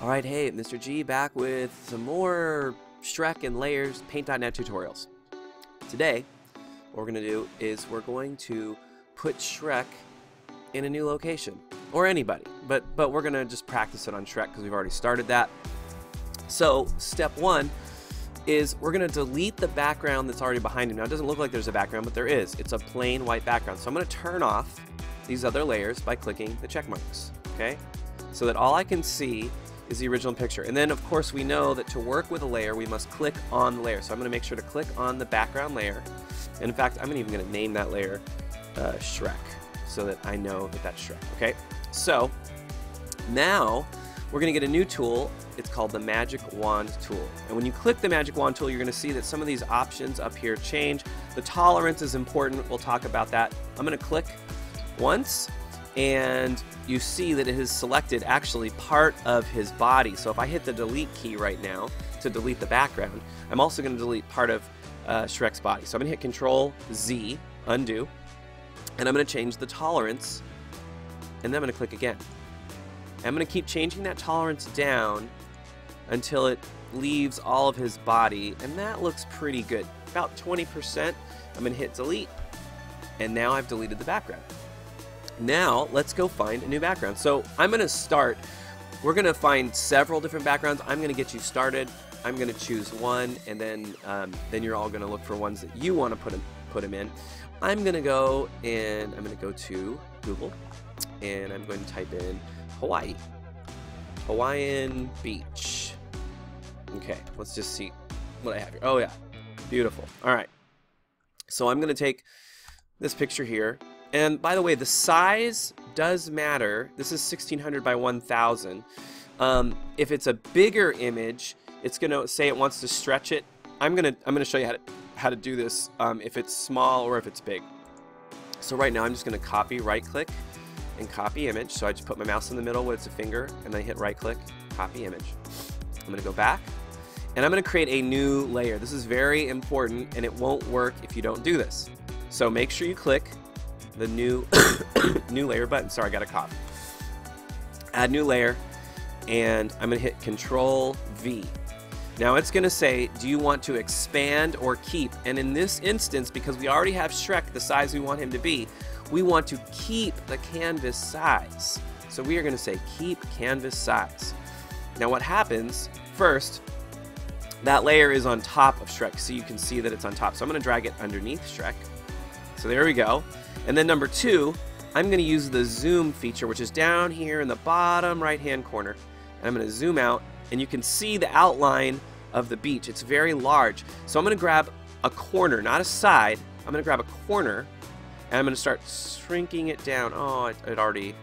Alright, hey, Mr. G back with some more Shrek and Layers Paint.net tutorials. Today, what we're going to do is we're going to put Shrek in a new location. Or anybody, but we're going to just practice it on Shrek because we've already started that. So, step one is we're going to delete the background that's already behind him. Now, it doesn't look like there's a background, but there is. It's a plain white background. So I'm going to turn off these other layers by clicking the check marks, okay? So that all I can see is the original picture. And then, of course, we know that to work with a layer, we must click on the layer. So I'm going to make sure to click on the background layer. And in fact, I'm even going to name that layer Shrek so that I know that that's Shrek, okay? So now we're going to get a new tool. It's called the Magic Wand tool. And when you click the Magic Wand tool, you're going to see that some of these options up here change. The tolerance is important. We'll talk about that. I'm going to click once, and you see that it has selected actually part of his body. So if I hit the delete key right now to delete the background, I'm also going to delete part of Shrek's body. So I'm going to hit Control Z, undo, and I'm going to change the tolerance, and then I'm going to click again. I'm going to keep changing that tolerance down until it leaves all of his body, and that looks pretty good. About 20%. I'm going to hit delete, and now I've deleted the background. Now let's go find a new background. So I'm going to start. We're going to find several different backgrounds. I'm going to get you started. I'm going to choose one, and then you're all going to look for ones that you want to put them in. I'm going to go and I'm going to go to Google, and I'm going to type in Hawaii, Hawaiian beach. Okay, let's just see what I have here. Oh yeah, beautiful. All right, so I'm going to take this picture here. And by the way, the size does matter. This is 1600 by 1000. If it's a bigger image, it's going to say it wants to stretch it. I'm gonna show you how to do this if it's small or if it's big. So right now I'm just going to copy, right click, and copy image. So I just put my mouse in the middle where it's a finger, and then I hit right click, copy image. I'm going to go back, and I'm going to create a new layer. This is very important, and it won't work if you don't do this. So make sure you click the new new layer button. Sorry, I got a cough. Add new layer, and I'm going to hit Control V. Now it's going to say, do you want to expand or keep? And in this instance, because we already have Shrek the size we want him to be, we want to keep the canvas size. So we are going to say keep canvas size. Now what happens, first, that layer is on top of Shrek, so you can see that it's on top. So I'm going to drag it underneath Shrek. So there we go. And then number two, I'm going to use the zoom feature, which is down here in the bottom right-hand corner. And I'm going to zoom out, and you can see the outline of the beach. It's very large. So I'm going to grab a corner, not a side. I'm going to grab a corner, and I'm going to start shrinking it down. Oh, it already...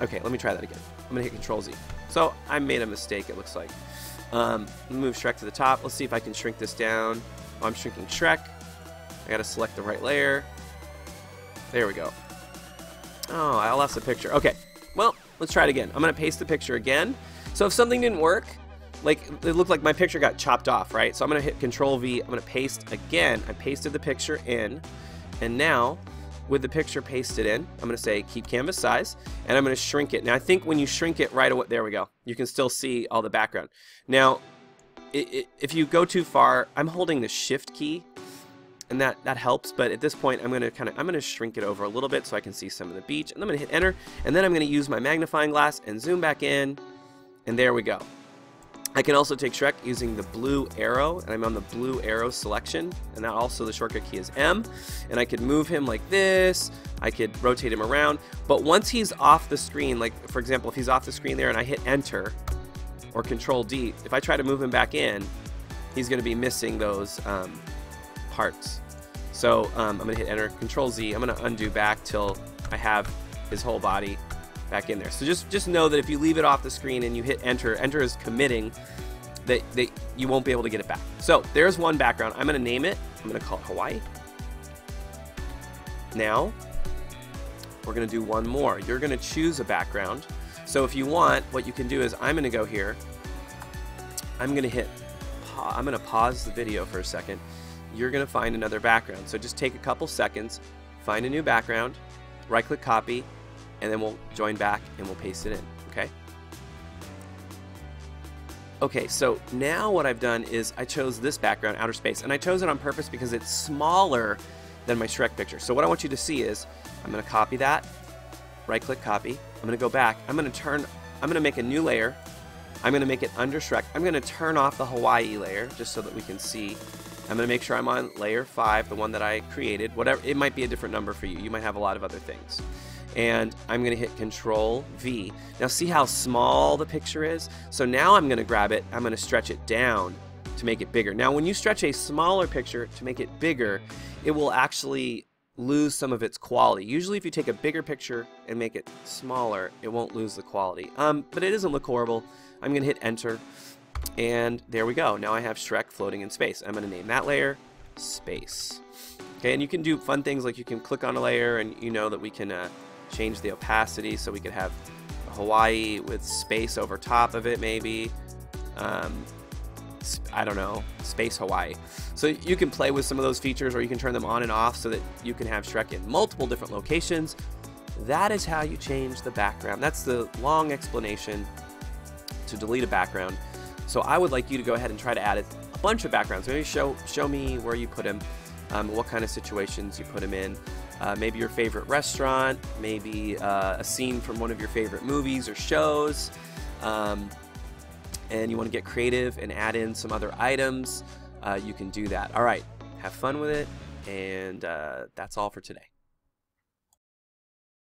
Okay, let me try that again. I'm going to hit Control Z. So I made a mistake, it looks like. Move Shrek to the top. Let's see if I can shrink this down. Oh, I'm shrinking Shrek. I got to select the right layer. There we go. Oh, I lost the picture. Okay, well, let's try it again. I'm going to paste the picture again. So if something didn't work, like it looked like my picture got chopped off, right? So I'm going to hit Control V. I'm going to paste again. I pasted the picture in, and now with the picture pasted in, I'm going to say keep canvas size, and I'm going to shrink it. Now I think when you shrink it right away, there we go. You can still see all the background. Now, if you go too far, I'm holding the Shift key, and that helps, but at this point I'm going to shrink it over a little bit so I can see some of the beach, and I'm going to hit enter, and then I'm going to use my magnifying glass and zoom back in, and there we go. I can also take Shrek using the blue arrow, and I'm on the blue arrow selection, and that also the shortcut key is M, and I could move him like this, I could rotate him around, but once he's off the screen, like for example if he's off the screen there and I hit enter or Control D, if I try to move him back in, he's going to be missing those parts. So I'm going to hit enter, Control Z. I'm going to undo back till I have his whole body back in there. So just know that if you leave it off the screen and you hit enter, enter is committing that you won't be able to get it back. So there's one background. I'm going to name it. I'm going to call it Hawaii. Now we're going to do one more. You're going to choose a background. So if you want, what you can do is I'm going to go here. I'm going to pause the video for a second. You're going to find another background. So just take a couple seconds, find a new background, right click copy, and then we'll join back and we'll paste it in, okay? Okay, so now what I've done is I chose this background, outer space, and I chose it on purpose because it's smaller than my Shrek picture. So what I want you to see is I'm going to copy that, right-click copy. I'm going to go back. I'm going to make a new layer. I'm going to make it under Shrek. I'm going to turn off the Hawaii layer just so that we can see. I'm going to make sure I'm on layer 5, the one that I created. Whatever, it might be a different number for you. You might have a lot of other things. And I'm going to hit Control V. Now see how small the picture is? So now I'm going to grab it, I'm going to stretch it down to make it bigger. Now when you stretch a smaller picture to make it bigger, it will actually lose some of its quality. Usually if you take a bigger picture and make it smaller, it won't lose the quality. But it doesn't look horrible. I'm going to hit Enter, and there we go. Now I have Shrek floating in space. I'm going to name that layer Space. Okay, and you can do fun things like you can click on a layer, and you know that we can change the opacity so we could have Hawaii with space over top of it, maybe. I don't know, Space Hawaii. So you can play with some of those features, or you can turn them on and off so that you can have Shrek in multiple different locations. That is how you change the background. That's the long explanation to delete a background. So I would like you to go ahead and try to add a bunch of backgrounds. Maybe show me where you put them, what kind of situations you put them in. Maybe your favorite restaurant, maybe a scene from one of your favorite movies or shows, and you want to get creative and add in some other items, you can do that. All right, have fun with it, and that's all for today.